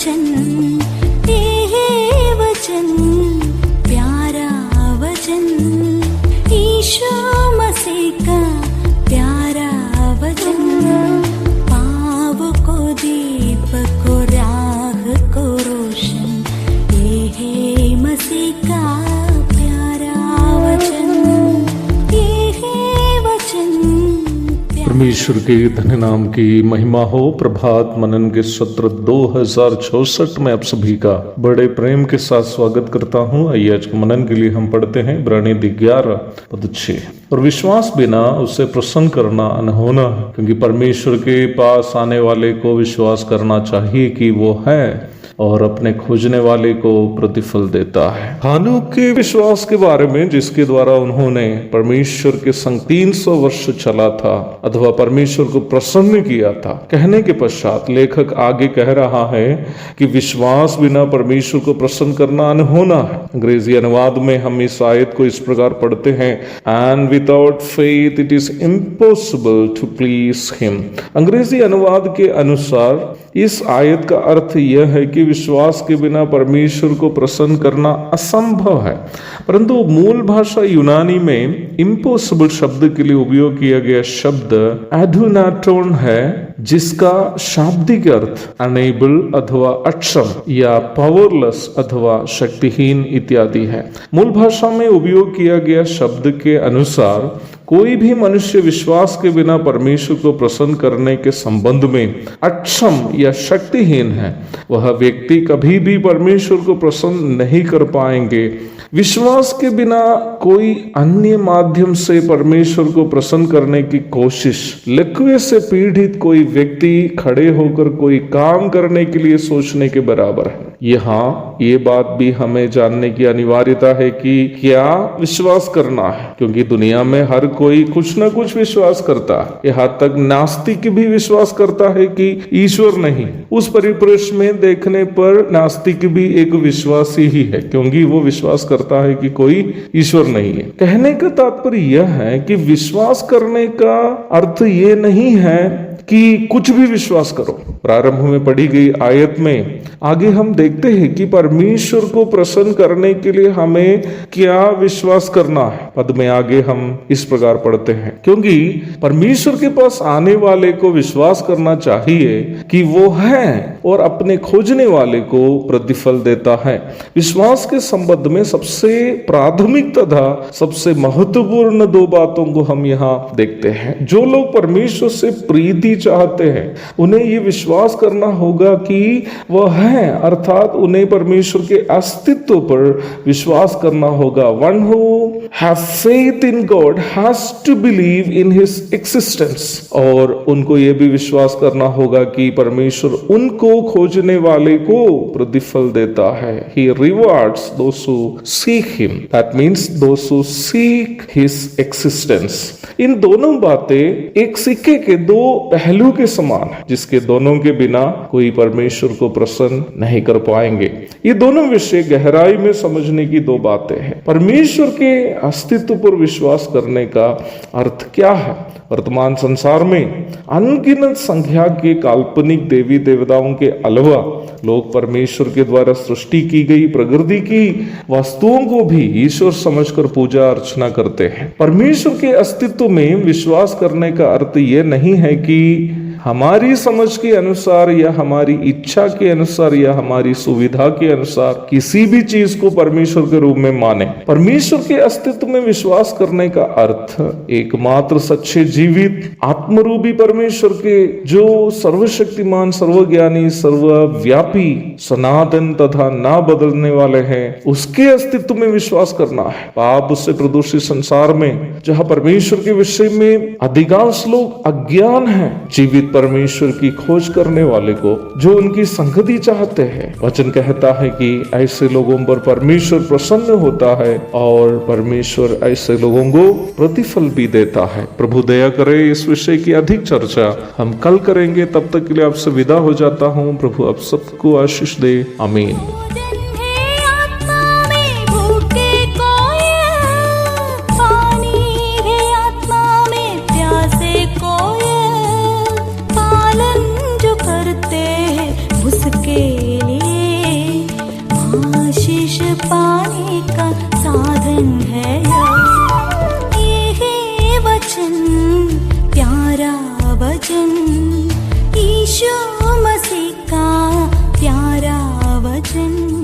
वचन, ये वचन प्यारा वचन, ईशु मसीह का प्यारा वचन, पाव को दीप को राह को रोशन, ये है मसीह का प्यारा वचन, ये है वचन। परमेश्वर के धन्य नाम की महिमा हो। प्रभात मनन के सत्र 2064 में आप सभी का बड़े प्रेम के साथ स्वागत करता हूं। आइए आज के मनन के लिए हम पढ़ते हैं इब्रानी 11 पद 6। और विश्वास बिना उसे प्रसन्न करना अनहोना है, क्योंकि परमेश्वर के पास आने वाले को विश्वास करना चाहिए कि वो है और अपने खोजने वाले को प्रतिफल देता है। हानूक के विश्वास के बारे में, जिसके द्वारा उन्होंने परमेश्वर के संग 300 वर्ष चला था अथवा परमेश्वर को प्रसन्न किया था, कहने के पश्चात लेखक आगे कह रहा है कि विश्वास बिना परमेश्वर को प्रसन्न करना अनहोना है। अंग्रेजी अनुवाद में हम इस आयत को इस प्रकार पढ़ते हैं, and without faith it is impossible to please him. अंग्रेजी अनुवाद के अनुसार इस आयत का अर्थ यह है कि विश्वास के बिना परमेश्वर को प्रसन्न करना असंभव है। परंतु मूल भाषा यूनानी में इम्पॉसिबल शब्द के लिए उपयोग किया गया शब्द एडुनाटोन है, जिसका शाब्दिक अर्थ अनेबल अथवा अक्षम या पावरलेस अथवा शक्तिहीन इत्यादि है। मूल भाषा में उपयोग किया गया शब्द के अनुसार कोई भी मनुष्य विश्वास के बिना परमेश्वर को प्रसन्न करने के संबंध में अक्षम या शक्तिहीन है। वह व्यक्ति कभी भी परमेश्वर को प्रसन्न नहीं कर पाएंगे। विश्वास के बिना कोई अन्य माध्यम से परमेश्वर को प्रसन्न करने की कोशिश, लकवे से पीड़ित कोई व्यक्ति खड़े होकर कोई काम करने के लिए सोचने के बराबर है। यहाँ ये बात भी हमें जानने की अनिवार्यता है कि क्या विश्वास करना है, क्योंकि दुनिया में हर कोई कुछ न कुछ विश्वास करता है। यहाँ तक नास्तिक भी विश्वास करता है कि ईश्वर नहीं। उस परिप्रेक्ष्य में देखने पर नास्तिक भी एक विश्वासी ही है, क्योंकि वो विश्वास करता है कि कोई ईश्वर नहीं है। कहने का तात्पर्य यह है कि विश्वास करने का अर्थ ये नहीं है कि कुछ भी विश्वास करो। प्रारंभ में पढ़ी गई आयत में आगे हम देखते हैं कि परमेश्वर को प्रसन्न करने के लिए हमें क्या विश्वास करना है। पद में आगे हम इस प्रकार पढ़ते हैं, क्योंकि परमेश्वर के पास आने वाले को विश्वास करना चाहिए कि वो है और अपने खोजने वाले को प्रतिफल देता है। विश्वास के संबंध में सबसे प्राथमिक तथा सबसे महत्वपूर्ण दो बातों को हम यहाँ देखते हैं। जो लोग परमेश्वर से प्रीति चाहते हैं, उन्हें ये विश्वास करना होगा कि वह है, अर्थात उन्हें परमेश्वर के अस्तित्व पर विश्वास करना होगा। One who have faith in God has to believe in his existence। और उनको ये भी विश्वास करना होगा कि परमेश्वर उनको खोजने वाले को प्रतिफल देता है। He rewards those who seek him। That means those who seek his existence। इन दोनों बातें एक सिक्के के दो पहलू के समान है, जिसके दोनों के बिना कोई परमेश्वर को प्रसन्न नहीं कर पाएंगे। ये दोनों विषय गहराई में समझने की दो बातें हैं। परमेश्वर के अस्तित्व पर विश्वास करने का अर्थ क्या है? वर्तमान संसार में अनगिनत संख्या के काल्पनिक देवी देवताओं के अलावा लोग परमेश्वर के द्वारा सृष्टि की गई प्रकृति की वस्तुओं को भी ईश्वर समझकर पूजा अर्चना करते हैं। परमेश्वर के अस्तित्व में विश्वास करने का अर्थ यह नहीं है कि हमारी समझ के अनुसार या हमारी इच्छा के अनुसार या हमारी सुविधा के अनुसार किसी भी चीज को परमेश्वर के रूप में माने। परमेश्वर के अस्तित्व में विश्वास करने का अर्थ एकमात्र सच्चे जीवित आत्मरूपी परमेश्वर के, जो सर्वशक्तिमान, सर्वज्ञानी, सर्वव्यापी, सनातन तथा ना बदलने वाले हैं, उसके अस्तित्व में विश्वास करना है। पाप उससे प्रदूषित संसार में, जहां परमेश्वर के विषय में अधिकांश लोग अज्ञान हैं, जीवित परमेश्वर की खोज करने वाले को, जो उनकी संगति चाहते हैं, वचन कहता है कि ऐसे लोगों पर परमेश्वर प्रसन्न होता है और परमेश्वर ऐसे लोगों को प्रतिफल भी देता है। प्रभु दया करे। इस विषय की अधिक चर्चा हम कल करेंगे। तब तक के लिए आपसे विदा हो जाता हूँ। प्रभु आप सबको आशीष दे। आमीन। उसके लिए आशीष पाने का साधन है ये है वचन, प्यारा वचन, यीशु मसीह का प्यारा वचन।